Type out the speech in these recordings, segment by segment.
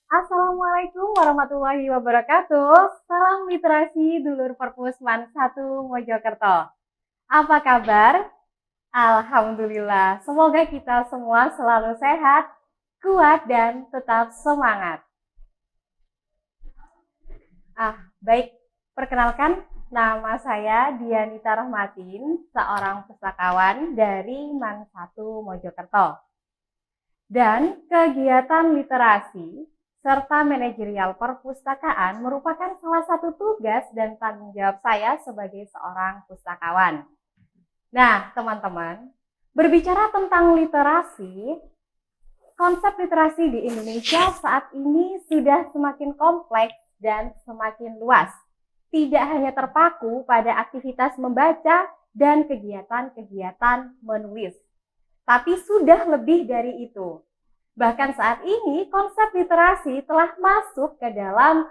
Assalamualaikum warahmatullahi wabarakatuh. Salam literasi dulur Perpusman 1 Mojokerto. Apa kabar? Alhamdulillah. Semoga kita semua selalu sehat, kuat, dan tetap semangat. Baik. Perkenalkan, nama saya Dianita Rahmatin, seorang pustakawan dari Man 1 Mojokerto. Dan kegiatan literasi serta manajerial perpustakaan merupakan salah satu tugas dan tanggung jawab saya sebagai seorang pustakawan. Nah, teman-teman, berbicara tentang literasi, konsep literasi di Indonesia saat ini sudah semakin kompleks dan semakin luas. Tidak hanya terpaku pada aktivitas membaca dan kegiatan-kegiatan menulis, tapi sudah lebih dari itu. Bahkan saat ini konsep literasi telah masuk ke dalam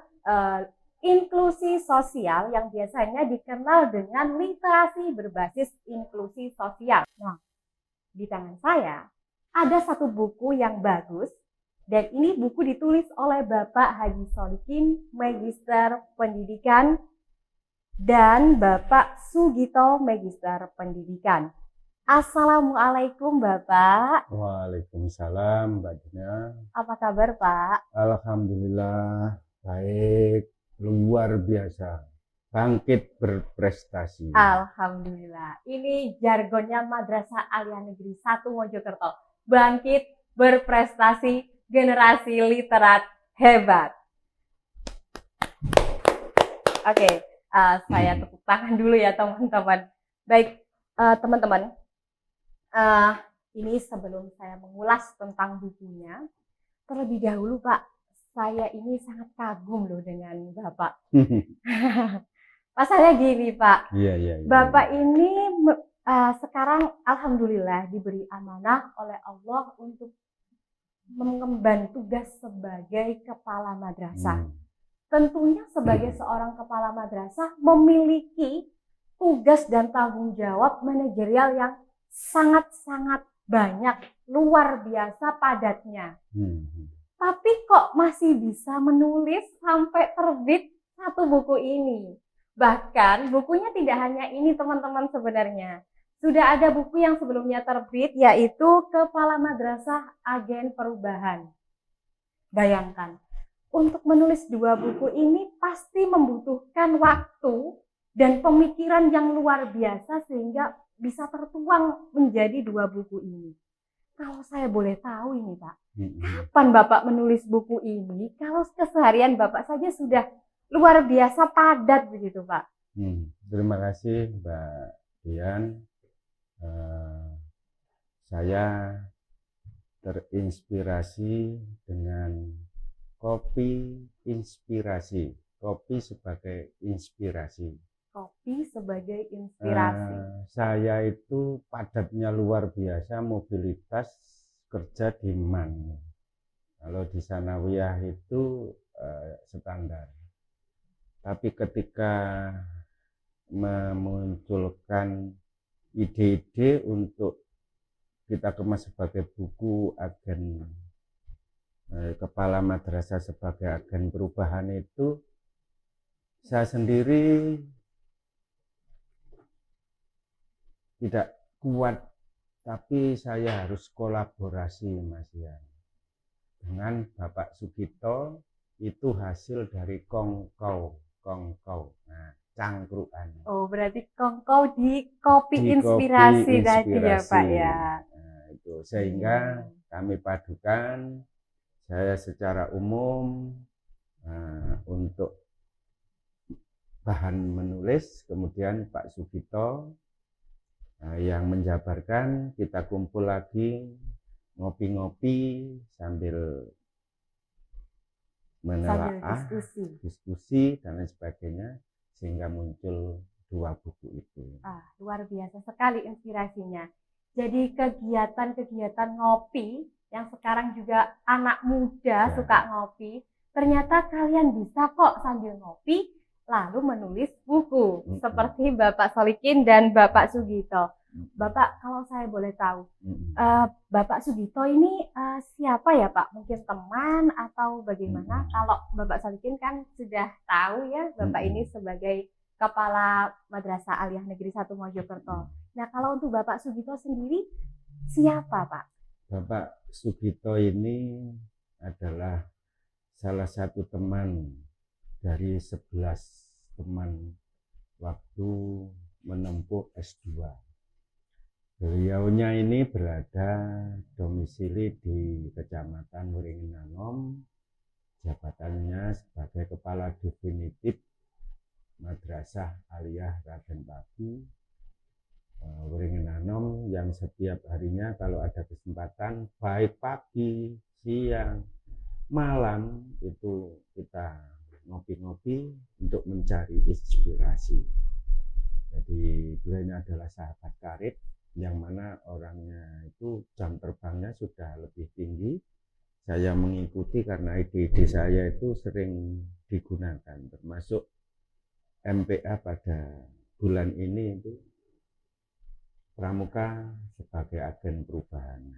inklusi sosial yang biasanya dikenal dengan literasi berbasis inklusi sosial. Nah, di tangan saya ada satu buku yang bagus, dan ini buku ditulis oleh Bapak Haji Solikin, Magister Pendidikan, dan Bapak Sugito, Magister Pendidikan. Assalamualaikum Bapak. Waalaikumsalam Mbak Dina. Apa kabar Pak? Alhamdulillah baik, luar biasa, bangkit berprestasi. Alhamdulillah. Ini jargonnya Madrasah Aliyah Negeri 1 Mojokerto. Bangkit berprestasi, generasi literat hebat. Oke, saya tepuk tangan dulu ya teman-teman. Baik, teman-teman. Ini sebelum saya mengulas tentang bukunya, terlebih dahulu Pak, saya ini sangat kagum loh dengan Bapak. Pasalnya gini Pak, Iya. Bapak ini sekarang alhamdulillah diberi amanah oleh Allah untuk mengemban tugas sebagai kepala madrasah. Tentunya sebagai seorang kepala madrasah memiliki tugas dan tanggung jawab manajerial yang sangat-sangat banyak, luar biasa padatnya. Tapi kok masih bisa menulis sampai terbit satu buku ini. Bahkan bukunya tidak hanya ini teman-teman sebenarnya. Sudah ada buku yang sebelumnya terbit, yaitu Kepala Madrasah Agen Perubahan. Bayangkan, untuk menulis 2 buku ini pasti membutuhkan waktu dan pemikiran yang luar biasa sehingga bisa tertuang menjadi 2 buku ini. Kalau saya boleh tahu ini Pak, kapan Bapak menulis buku ini? Kalau keseharian Bapak saja sudah luar biasa padat begitu Pak. Terima kasih Mbak Dian. Saya terinspirasi dengan kopi inspirasi. Kopi sebagai inspirasi. Kopi sebagai inspirasi. Saya itu padatnya luar biasa, mobilitas kerja di Man. Kalau di Sanawiyah itu standar. Tapi ketika memunculkan ide-ide untuk kita kemas sebagai buku agen kepala madrasah sebagai agen perubahan itu, saya sendiri tidak kuat, tapi saya harus kolaborasi Mas Ian dengan Bapak Sugito. Itu hasil dari kongkau, nah, cangkruan. Oh, berarti kongkau di kopi inspirasi tadi ya Pak ya. Nah, itu sehingga kami padukan, saya secara umum untuk bahan menulis, kemudian Pak Sugito yang menjabarkan, kita kumpul lagi ngopi-ngopi sambil menelaah, diskusi dan lain sebagainya, sehingga muncul 2 buku itu. Luar biasa sekali inspirasinya. Jadi kegiatan-kegiatan ngopi yang sekarang juga anak muda suka ngopi, ternyata kalian bisa kok sambil ngopi lalu menulis buku seperti Bapak Solikin dan Bapak Sugito. Bapak, kalau saya boleh tahu, Bapak Sugito ini siapa ya Pak? Mungkin teman atau bagaimana? Kalau Bapak Solikin kan sudah tahu ya, Bapak ini sebagai Kepala Madrasah Aliyah Negeri 1 Mojokerto. Nah, kalau untuk Bapak Sugito sendiri, siapa Pak? Bapak Sugito ini adalah salah satu teman dari 11 teman waktu menempuh S2. Beliaunya ini berada domisili di Kecamatan Wiringin Anom, jabatannya sebagai Kepala Definitif Madrasah Aliyah Raden Paku Wiringin Anom, yang setiap harinya kalau ada kesempatan, baik pagi, siang, malam, itu kita ngopi-ngopi untuk mencari inspirasi. Jadi beliau ini adalah sahabat karib, yang mana orangnya itu jam terbangnya sudah lebih tinggi. Saya mengikuti karena ide-ide saya itu sering digunakan, termasuk MPA pada bulan ini itu Pramuka sebagai agen perubahan.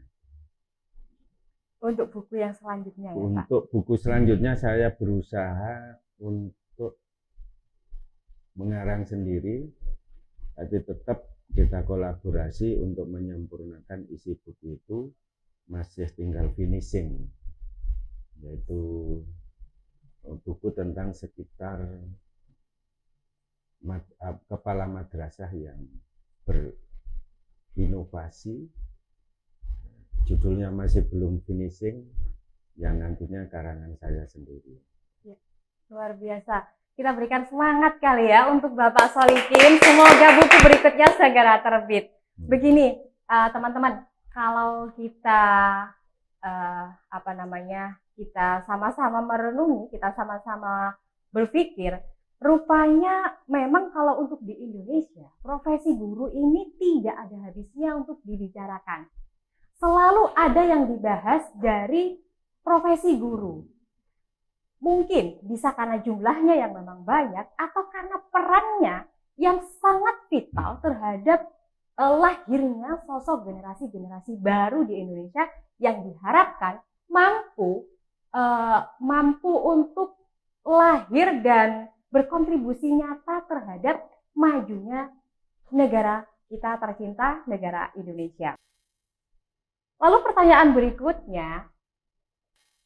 Untuk buku yang selanjutnya ya Pak? Untuk buku selanjutnya saya berusaha untuk mengarang sendiri, tapi tetap kita kolaborasi untuk menyempurnakan isi buku itu, masih tinggal finishing, yaitu buku tentang sekitar kepala madrasah yang berinovasi. Judulnya masih belum finishing, yang nantinya karangan saya sendiri. Ya, luar biasa. Kita berikan semangat kali ya untuk Bapak Solikin. Semoga buku berikutnya segera terbit. Begini, teman-teman, kalau kita kita sama-sama merenungi, kita sama-sama berpikir, rupanya memang kalau untuk di Indonesia, profesi guru ini tidak ada habisnya untuk dibicarakan. Selalu ada yang dibahas dari profesi guru. Mungkin bisa karena jumlahnya yang memang banyak, atau karena perannya yang sangat vital terhadap lahirnya sosok generasi-generasi baru di Indonesia yang diharapkan mampu untuk lahir dan berkontribusi nyata terhadap majunya negara kita tercinta, negara Indonesia. Lalu pertanyaan berikutnya,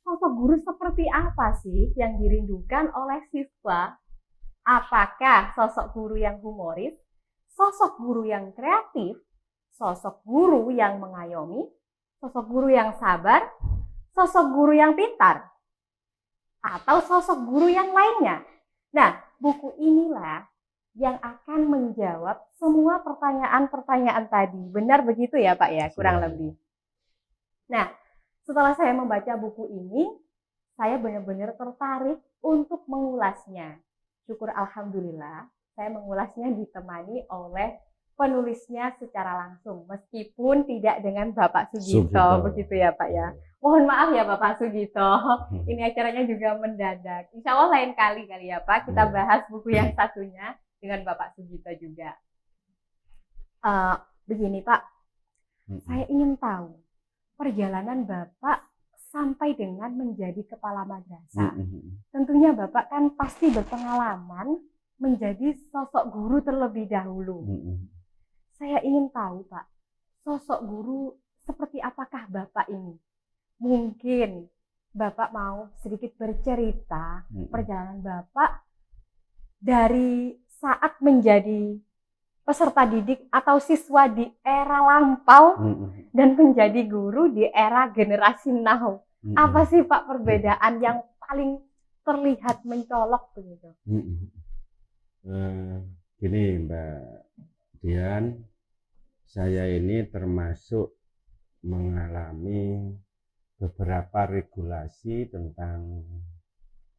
sosok guru seperti apa sih yang dirindukan oleh siswa? Apakah sosok guru yang humoris, sosok guru yang kreatif, sosok guru yang mengayomi, sosok guru yang sabar, sosok guru yang pintar, atau sosok guru yang lainnya? Nah, buku inilah yang akan menjawab semua pertanyaan-pertanyaan tadi. Benar begitu ya Pak ya, kurang lebih. Nah, setelah saya membaca buku ini, saya benar-benar tertarik untuk mengulasnya. Syukur alhamdulillah, saya mengulasnya ditemani oleh penulisnya secara langsung, meskipun tidak dengan Bapak Sugito. Begitu ya Pak ya. Mohon maaf ya Bapak Sugito, ini acaranya juga mendadak. Insya Allah lain kali ya Pak, kita bahas buku yang satunya dengan Bapak Sugito juga. Begini Pak, saya ingin tahu perjalanan Bapak sampai dengan menjadi kepala madrasah. Tentunya Bapak kan pasti berpengalaman menjadi sosok guru terlebih dahulu. Saya ingin tahu Pak, sosok guru seperti apakah Bapak ini? Mungkin Bapak mau sedikit bercerita perjalanan Bapak dari saat menjadi peserta didik atau siswa di era lampau dan menjadi guru di era generasi now. Apa sih Pak perbedaan yang paling terlihat mencolok begitu? Gini Mbak Dian, saya ini termasuk mengalami beberapa regulasi tentang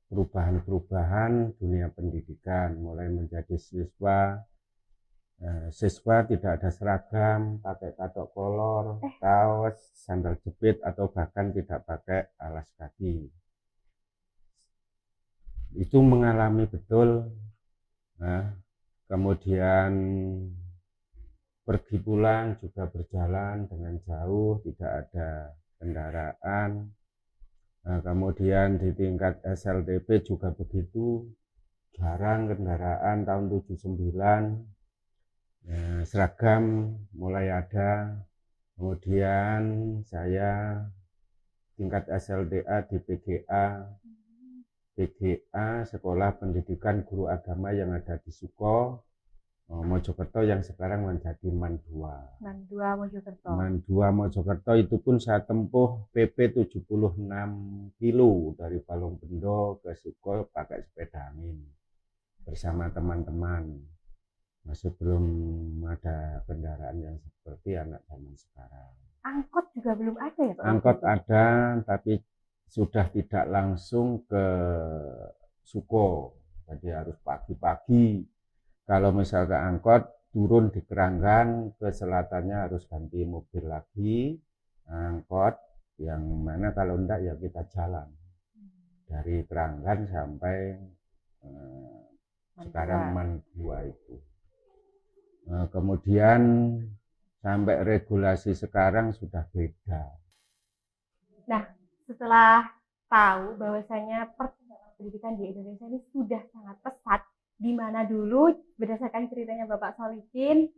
perubahan-perubahan dunia pendidikan, mulai menjadi siswa tidak ada seragam, pakai katok kolor, kaos, sandal jepit, atau bahkan tidak pakai alas kaki. Itu mengalami betul. Kemudian pergi pulang juga berjalan dengan jauh, tidak ada kendaraan. Nah, kemudian di tingkat SLTP juga begitu, jarang kendaraan tahun 79. Nah, seragam mulai ada. Kemudian saya tingkat SLDA di PGA Sekolah Pendidikan Guru Agama yang ada di Suko Mojokerto yang sekarang menjadi MAN 2. MAN 2 Mojokerto. MAN 2 Mojokerto itu pun saya tempuh PP 76 kilo dari Balongbendo ke Suko pakai sepeda angin bersama teman-teman. Masih belum ada kendaraan yang seperti anak zaman sekarang. Angkot juga belum ada ya Pak? Angkot ada, tapi sudah tidak langsung ke Suko. Jadi harus pagi-pagi. Kalau misalnya angkot turun di Keranggan, ke selatannya harus ganti mobil lagi, angkot yang mana kalau enggak ya kita jalan dari Keranggan sampai sekarang MAN 2 itu. Kemudian sampai regulasi sekarang sudah beda. Nah, setelah tahu bahwasanya perkembangan pendidikan di Indonesia ini sudah sangat pesat, di mana dulu berdasarkan ceritanya Bapak Solikin,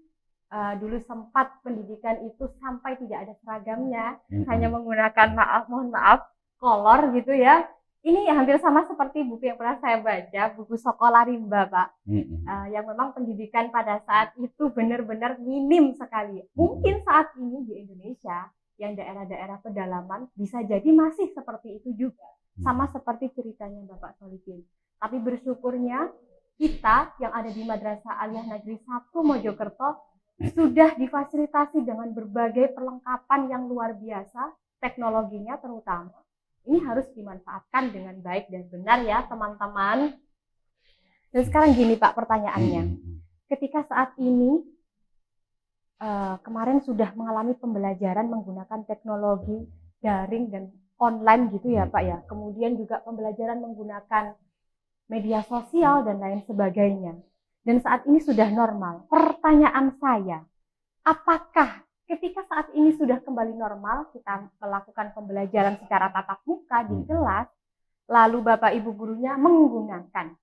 dulu sempat pendidikan itu sampai tidak ada seragamnya, hanya menggunakan mohon maaf kolor gitu ya. Ini hampir sama seperti buku yang pernah saya baca, buku Sekolah Rimba Pak, yang memang pendidikan pada saat itu benar-benar minim sekali. Mungkin saat ini di Indonesia yang daerah-daerah pedalaman bisa jadi masih seperti itu juga, sama seperti ceritanya Bapak Solikin. Tapi bersyukurnya kita yang ada di Madrasah Aliyah Negeri 1 Mojokerto sudah difasilitasi dengan berbagai perlengkapan yang luar biasa, teknologinya terutama. Ini harus dimanfaatkan dengan baik dan benar ya teman-teman. Dan sekarang gini Pak pertanyaannya, ketika saat ini kemarin sudah mengalami pembelajaran menggunakan teknologi daring dan online gitu ya Pak ya, kemudian juga pembelajaran menggunakan media sosial dan lain sebagainya, dan saat ini sudah normal. Pertanyaan saya, apakah ketika saat ini sudah kembali normal, kita melakukan pembelajaran secara tatap muka di kelas, lalu Bapak Ibu gurunya menggunakan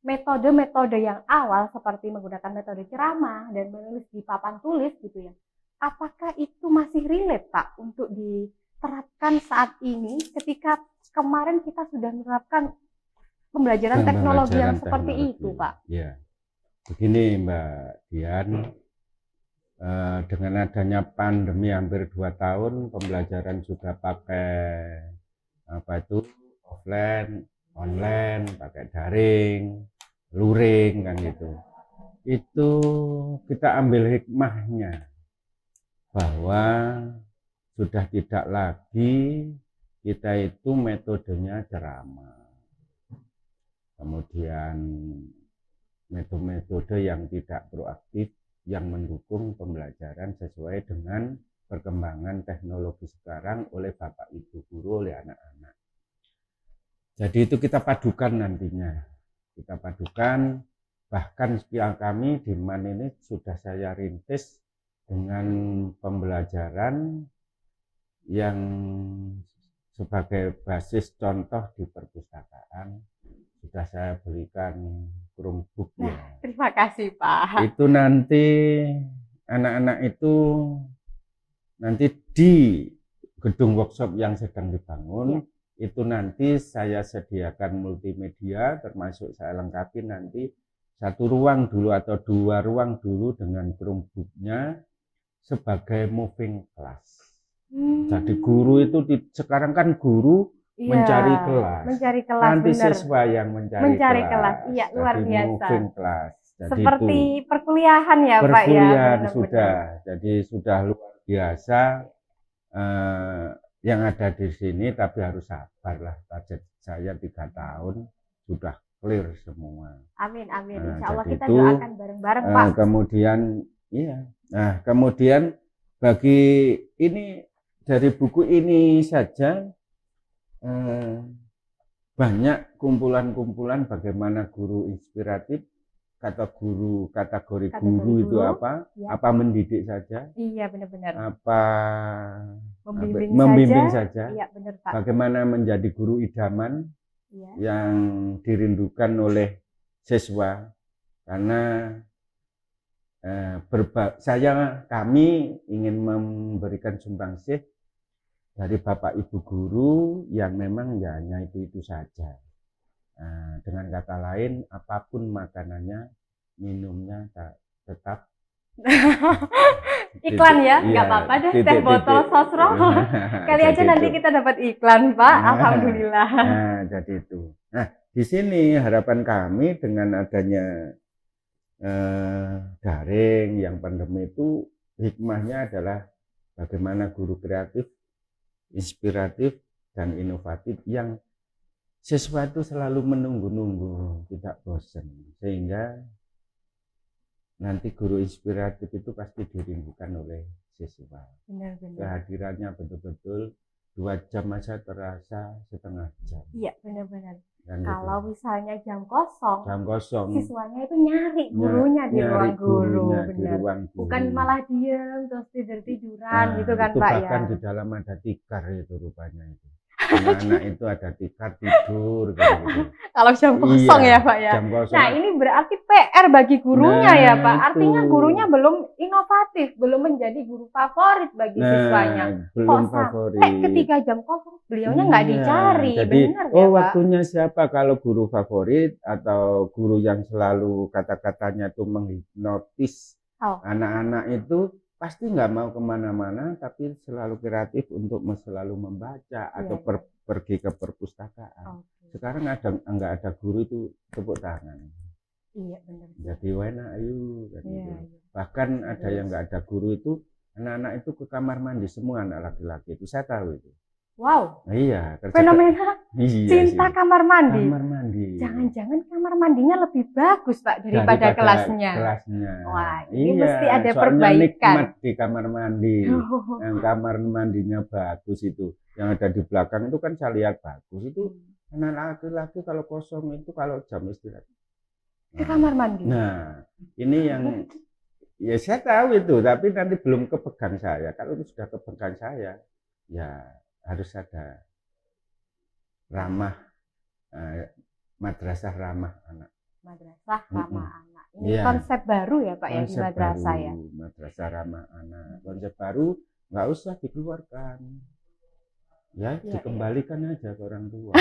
metode-metode yang awal seperti menggunakan metode ceramah dan menulis di papan tulis gitu ya, apakah itu masih relate Pak untuk diterapkan saat ini ketika kemarin kita sudah menerapkan pembelajaran teknologi yang seperti itu Pak? Ya, begini Mbak Dian, dengan adanya pandemi hampir 2 tahun, pembelajaran sudah pakai offline, online, pakai daring, luring kan gitu. Itu kita ambil hikmahnya bahwa sudah tidak lagi kita itu metodenya ceramah. Kemudian metode-metode yang tidak proaktif yang mendukung pembelajaran sesuai dengan perkembangan teknologi sekarang oleh Bapak Ibu guru, oleh anak-anak. Jadi itu kita padukan nantinya. Kita padukan, bahkan yang kami di MAN ini sudah saya rintis dengan pembelajaran yang sebagai basis contoh di perpustakaan. Sudah saya belikan Chromebook ya. Terima kasih Pak. Itu nanti anak-anak itu nanti di gedung workshop yang sedang dibangun, itu nanti saya sediakan multimedia, termasuk saya lengkapi nanti 1 ruang dulu atau 2 ruang dulu dengan Chromebook-nya sebagai moving class. Jadi guru itu sekarang kan guru mencari kelas. Nanti bener. Siswa yang mencari kelas. Iya, luar biasa. Moving class. Jadi seperti itu, perkuliahan ya Pak ya. Perkuliahan sudah. Jadi sudah luar biasa yang ada di sini, tapi harus sabar lah. Target saya 3 tahun sudah clear semua. Amin. Insya Allah kita doakan bareng-bareng Pak. Kemudian kemudian bagi ini dari buku ini saja banyak kumpulan-kumpulan bagaimana guru inspiratif kategori Kategori guru itu guru, apa? ya. Apa mendidik saja? Iya, benar-benar. Apa Membimbing saja? Iya, benar, Pak. Bagaimana menjadi guru idaman Iya. yang dirindukan oleh siswa? Karena kami ingin memberikan sumbangsih dari Bapak Ibu guru yang memang ya hanya itu saja. Dengan kata lain, apapun makanannya, minumnya tetap Iklan ya, nggak iya, apa-apa deh, teh botol sosro. Kali aja nanti kita dapat iklan, Pak. Alhamdulillah. Nah, jadi itu. Nah, di sini harapan kami dengan adanya daring yang pandemi itu, hikmahnya adalah bagaimana guru kreatif, inspiratif, dan inovatif yang siswa itu selalu menunggu-nunggu, tidak bosan, sehingga nanti guru inspiratif itu pasti dirindukan oleh siswa. Benar-benar. Kehadirannya betul-betul 2 jam aja terasa setengah jam. Iya, benar-benar. Dan Kalau gitu. misalnya jam kosong, Siswanya itu nyari gurunya di ruang guru, benar. Guru. Bukan malah diem terus tidur-tiduran gitu kan, itu Pak, bahkan ya. di dalam ada tikar itu rupanya itu. Anak itu ada tikar tidur gitu. Kalau jam kosong Iya, ya, Pak, ya. Jam kosong. Nah, ini berarti PR bagi gurunya ya, Pak. Itu. Artinya gurunya belum inovatif, belum menjadi guru favorit bagi siswanya. Belum Kok favorit. sampai ketika jam kosong beliaunya nggak dicari, Jadi, benar ya, Pak? waktunya siapa kalau guru favorit atau guru yang selalu kata-katanya itu menghipnotis anak-anak itu pasti nggak mau kemana-mana, tapi selalu kreatif untuk selalu membaca atau pergi ke perpustakaan. Sekarang nggak ada guru itu tepuk tangan. Iya, benar. Jadi wena ayu kan gitu. Iya. Bahkan ada yang nggak ada guru itu, anak-anak itu ke kamar mandi semua, anak laki-laki itu saya tahu itu. Wow. Iya. Fenomena cinta kamar mandi. Kamar mandi. Jangan-jangan kamar mandinya lebih bagus, Pak, daripada kelasnya. Wah, ini mesti ada perbaikan. Nikmat di kamar mandi. Yang kamar mandinya bagus itu. Yang ada di belakang itu kan saya lihat bagus itu. Anak laki-laki kalau kosong itu kalau jam istirahat ke kamar mandi. Nah, ini yang ya saya tahu itu, tapi nanti belum kepegang saya. Kalau itu sudah kepegang saya, ya harus ada ramah, madrasah ramah anak. Madrasah ramah anak. Ini konsep baru ya, Pak, yang di madrasah ya. Madrasah ramah anak. Konsep baru nggak usah dikeluarkan. Ya, dikembalikan aja ke orang tua.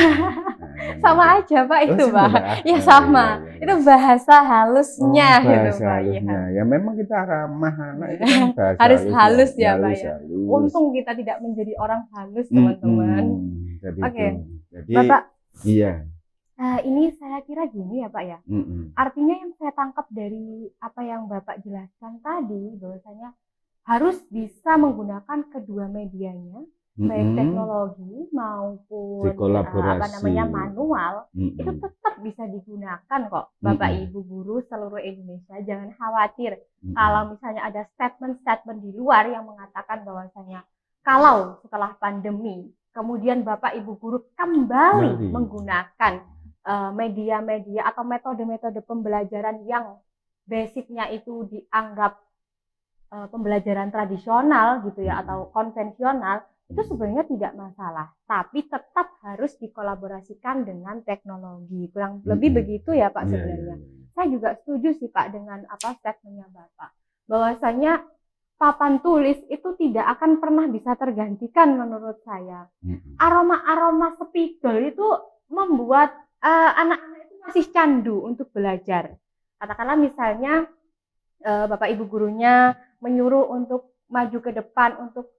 Sama aja, Pak, itu, Pak. Ya sama. Itu bahasa halusnya gitu, Pak. Ya memang kita ramah anak itu kan bahasa harus halus ya, Pak, ya. Halus. Untung kita tidak menjadi orang halus, teman-teman. Oke. Jadi, Bapak. Iya. Ini saya kira gini ya, Pak, ya. Artinya yang saya tangkap dari apa yang Bapak jelaskan tadi, bahwasanya harus bisa menggunakan kedua medianya, baik teknologi maupun manual, itu tetap bisa digunakan kok, Bapak Ibu guru seluruh Indonesia. Jangan khawatir kalau misalnya ada statement-statement di luar yang mengatakan bahwasanya kalau setelah pandemi kemudian Bapak Ibu guru kembali menggunakan media-media atau metode-metode pembelajaran yang basicnya itu dianggap pembelajaran tradisional gitu ya, atau konvensional, itu sebenarnya tidak masalah, tapi tetap harus dikolaborasikan dengan teknologi. Kurang lebih begitu ya, Pak, sebenarnya. Saya juga setuju sih, Pak, dengan apa statementnya Bapak, bahwasanya papan tulis itu tidak akan pernah bisa tergantikan menurut saya. Aroma-aroma spidol itu membuat anak-anak itu masih candu untuk belajar. Katakanlah misalnya Bapak Ibu gurunya menyuruh untuk maju ke depan untuk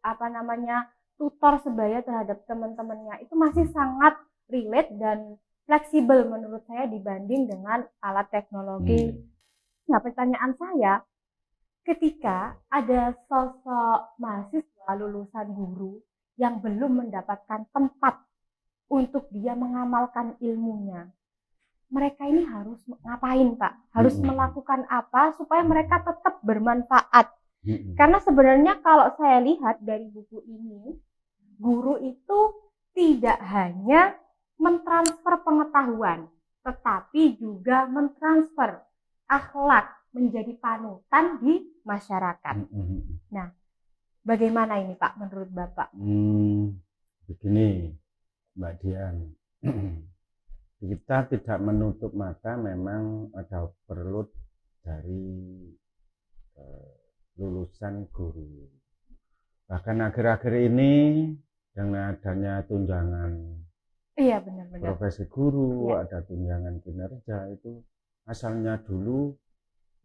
tutor sebaya terhadap teman-temannya, itu masih sangat relate dan fleksibel menurut saya dibanding dengan alat teknologi. Nah, pertanyaan saya, ketika ada sosok mahasiswa lulusan guru yang belum mendapatkan tempat untuk dia mengamalkan ilmunya, mereka ini harus ngapain, Pak? Harus melakukan apa supaya mereka tetap bermanfaat? Karena sebenarnya kalau saya lihat dari buku ini, guru itu tidak hanya mentransfer pengetahuan, tetapi juga mentransfer akhlak menjadi panutan di masyarakat. Nah, bagaimana ini Pak menurut Bapak? Begini Mbak Dian, kita tidak menutup mata memang ada perlu dari lulusan guru. Bahkan akhir-akhir ini dengan adanya tunjangan benar-benar profesi guru, ada tunjangan kinerja, itu asalnya dulu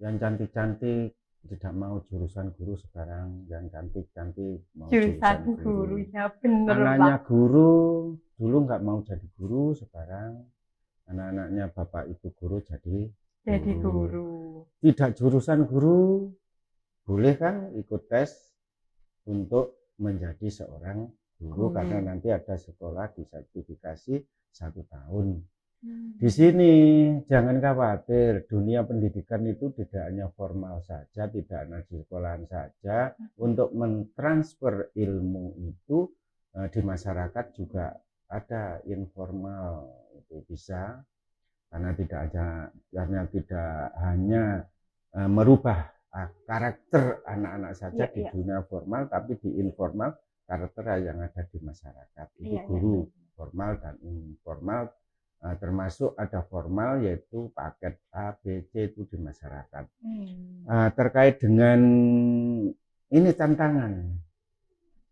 yang cantik-cantik tidak mau jurusan guru, sekarang yang cantik-cantik mau jurusan guru. Ya benar Anaknya guru dulu nggak mau jadi guru, sekarang anak-anaknya bapak ibu guru jadi guru. Tidak jurusan guru boleh kan ikut tes untuk menjadi seorang guru, karena nanti ada sekolah disertifikasi 1 tahun. Di sini jangan khawatir, dunia pendidikan itu tidak hanya formal saja, tidak hanya di sekolahan saja. Untuk mentransfer ilmu itu di masyarakat juga ada informal, itu bisa, karena tidak hanya merubah karakter anak-anak saja di dunia formal, tapi di informal karakter yang ada di masyarakat itu guru formal dan informal, termasuk ada formal yaitu paket A, B, C itu di masyarakat. Terkait dengan ini tantangan,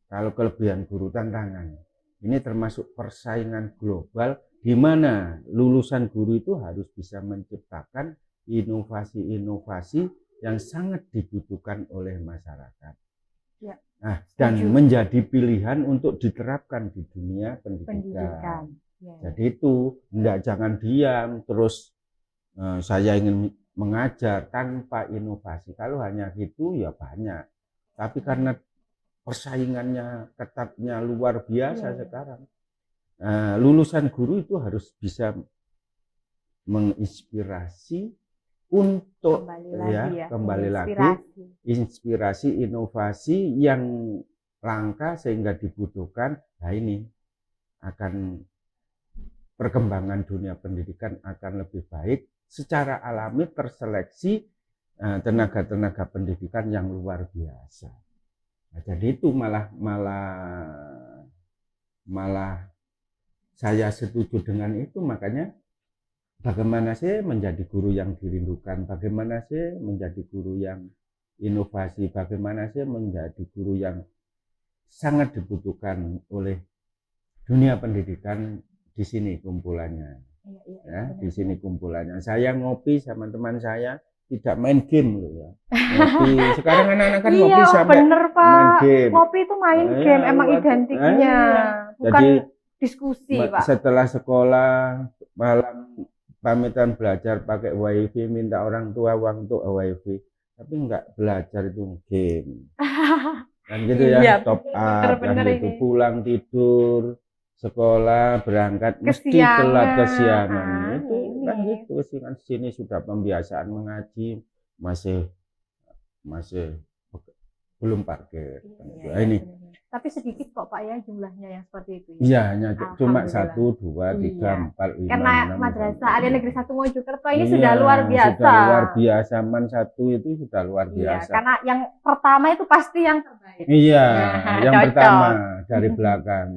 kalau kelebihan guru tantangan, ini termasuk persaingan global di mana lulusan guru itu harus bisa menciptakan inovasi-inovasi yang sangat dibutuhkan oleh masyarakat. Dan menjadi pilihan untuk diterapkan di dunia pendidikan. Jadi itu jangan diam terus saya ingin mengajar tanpa inovasi. Kalau hanya gitu ya banyak. Tapi karena persaingannya ketatnya luar biasa sekarang, lulusan guru itu harus bisa menginspirasi untuk kembali lagi inspirasi inovasi yang langka sehingga dibutuhkan. Nah ini akan perkembangan dunia pendidikan akan lebih baik, secara alami terseleksi tenaga-tenaga pendidikan yang luar biasa. Nah, jadi itu malah saya setuju dengan itu. Makanya bagaimana sih menjadi guru yang dirindukan, bagaimana sih menjadi guru yang inovasi, bagaimana sih menjadi guru yang sangat dibutuhkan oleh dunia pendidikan. Di sini kumpulannya, di sini kumpulannya. Saya ngopi sama teman saya, tidak main game loh ya. Ngopi. Sekarang anak-anak kan ngopi sampai main game. Ngopi itu main game, emang identiknya, bukan jadi, diskusi Pak. Setelah sekolah malam pamitan belajar pakai wifi, minta orang tua uang untuk wifi, tapi enggak belajar, itu game. Kan gitu ya, top up, kan gitu, pulang tidur, sekolah berangkat mesti telat kesiangan. Itu kan gitu sih, kan sini sudah pembiasaan mengaji, masih belum parkir. Ini tapi sedikit kok Pak ya jumlahnya yang seperti itu. Iya, hanya cuma 1, 2, 3, 4, 5, karena 6, Madrasah Alia Negeri 1 Mojokerto ini sudah luar biasa. Sudah luar biasa, Man 1 itu sudah luar biasa. Karena yang pertama itu pasti yang terbaik. Iya, yang pertama dari belakang.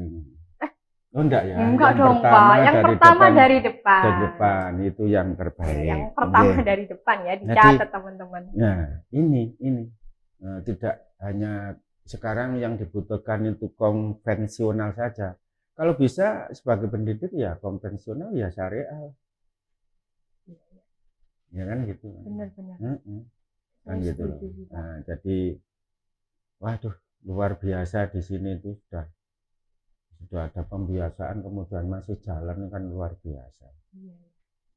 Oh enggak ya? Enggak dong Pak, yang pertama dari depan. Dari depan itu yang terbaik. Yang pertama dari depan ya, dicatat teman-teman. Nah, ini tidak hanya sekarang yang dibutuhkan itu konvensional saja. Kalau bisa sebagai pendidik ya konvensional, ya syariah. Ya kan gitu. Benar-benar. Kan gitu. Nah, jadi waduh, luar biasa di sini itu sudah ada pembiasaan, kemudian masih jalan, kan luar biasa.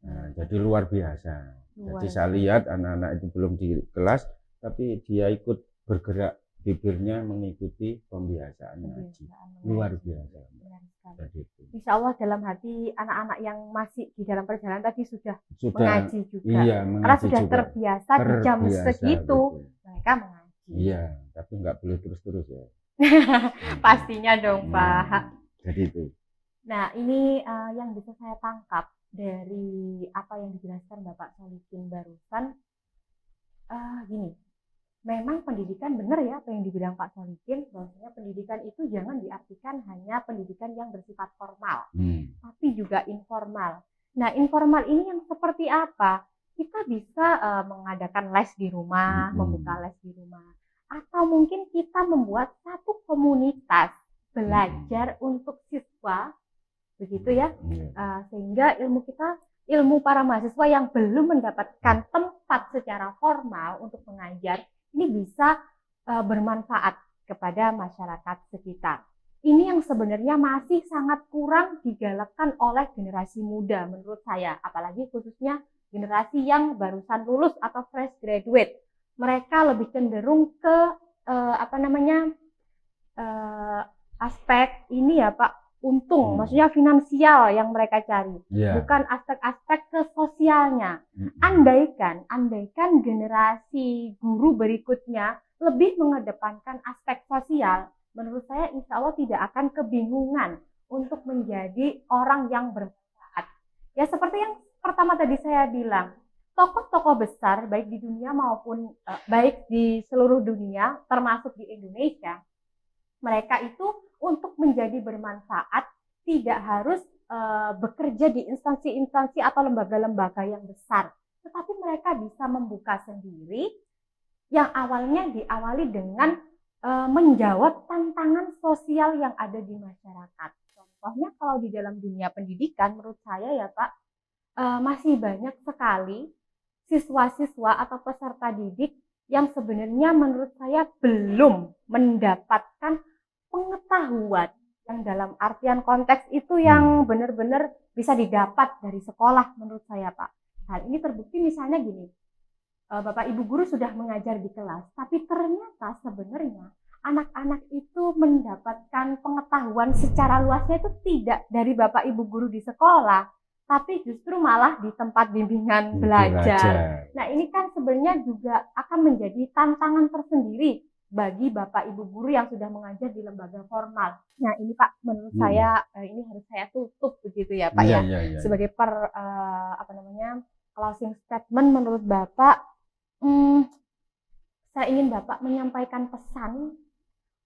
Nah, jadi luar biasa. Jadi saya lihat anak-anak itu belum di kelas, tapi dia ikut bergerak, bibirnya mengikuti pembiasaan ngaji. Luar biasa. Jadi itu. Insya Allah dalam hati anak-anak yang masih di dalam perjalanan tadi sudah mengaji juga. Iya, karena sudah juga. Terbiasa di jam segitu mereka mengaji. Iya, tapi nggak boleh terus-terus ya. Pastinya dong Pak. Jadi itu. Nah ini yang bisa saya tangkap dari apa yang dijelaskan Bapak Solikin barusan, gini, memang pendidikan benar ya apa yang dibilang Pak Solikin, bahwasanya pendidikan itu jangan diartikan hanya pendidikan yang bersifat formal, tapi juga informal. Nah, informal ini yang seperti apa? Kita bisa mengadakan les di rumah, membuka les di rumah, atau mungkin kita membuat satu komunitas belajar untuk siswa, begitu ya, sehingga ilmu para mahasiswa yang belum mendapatkan tempat secara formal untuk mengajar ini bisa bermanfaat kepada masyarakat sekitar. Ini yang sebenarnya masih sangat kurang digalakkan oleh generasi muda menurut saya, apalagi khususnya generasi yang barusan lulus atau fresh graduate. Mereka lebih cenderung ke aspek ini ya Pak, untung, maksudnya finansial yang mereka cari, bukan aspek-aspek ke sosialnya. Andaikan generasi guru berikutnya lebih mengedepankan aspek sosial, menurut saya insya Allah tidak akan kebingungan untuk menjadi orang yang bermanfaat. Ya seperti yang pertama tadi saya bilang, tokoh-tokoh besar baik di dunia maupun baik di seluruh dunia, termasuk di Indonesia, mereka itu untuk menjadi bermanfaat tidak harus bekerja di instansi-instansi atau lembaga-lembaga yang besar, tetapi mereka bisa membuka sendiri yang awalnya diawali dengan menjawab tantangan sosial yang ada di masyarakat. Contohnya kalau di dalam dunia pendidikan, menurut saya ya Pak, masih banyak sekali siswa-siswa atau peserta didik yang sebenarnya menurut saya belum mendapatkan pengetahuan yang dalam artian konteks itu yang benar-benar bisa didapat dari sekolah menurut saya Pak. Hal ini terbukti misalnya gini, Bapak Ibu guru sudah mengajar di kelas, tapi ternyata sebenarnya anak-anak itu mendapatkan pengetahuan secara luasnya itu tidak dari Bapak Ibu guru di sekolah, tapi justru malah di tempat bimbingan belajar. Nah ini kan sebenarnya juga akan menjadi tantangan tersendiri bagi Bapak Ibu guru yang sudah mengajar di lembaga formal. Nah ini Pak, menurut saya ini harus saya tutup begitu ya Pak ya. Sebagai closing statement menurut Bapak, saya ingin Bapak menyampaikan pesan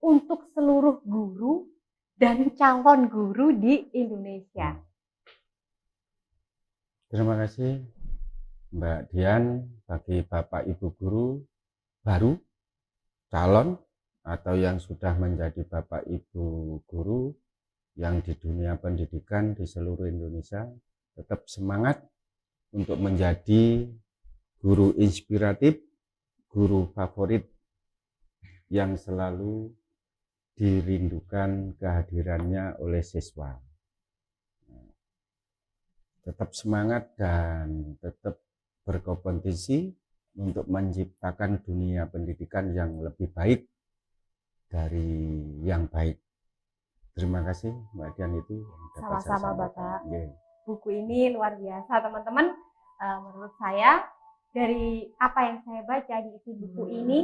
untuk seluruh guru dan calon guru di Indonesia. Terima kasih Mbak Dian. Bagi Bapak Ibu guru baru, calon, atau yang sudah menjadi Bapak Ibu guru yang di dunia pendidikan di seluruh Indonesia, tetap semangat untuk menjadi guru inspiratif, guru favorit yang selalu dirindukan kehadirannya oleh siswa. Tetap semangat dan tetap berkompetisi untuk menciptakan dunia pendidikan yang lebih baik dari yang baik. Terima kasih Mbak Dian itu. Sama-sama Bapak. Buku ini luar biasa teman-teman. Menurut saya dari apa yang saya baca di isi buku ini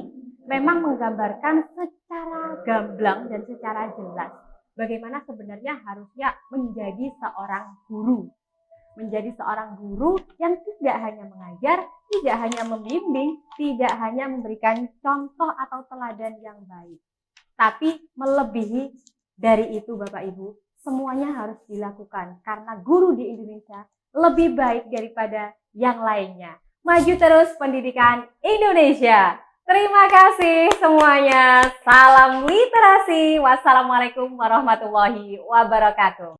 memang menggambarkan secara gamblang dan secara jelas bagaimana sebenarnya harusnya menjadi seorang guru. Menjadi seorang guru yang tidak hanya mengajar, tidak hanya membimbing, tidak hanya memberikan contoh atau teladan yang baik, tapi melebihi dari itu Bapak Ibu, semuanya harus dilakukan karena guru di Indonesia lebih baik daripada yang lainnya. Maju terus pendidikan Indonesia. Terima kasih semuanya. Salam literasi. Wassalamualaikum warahmatullahi wabarakatuh.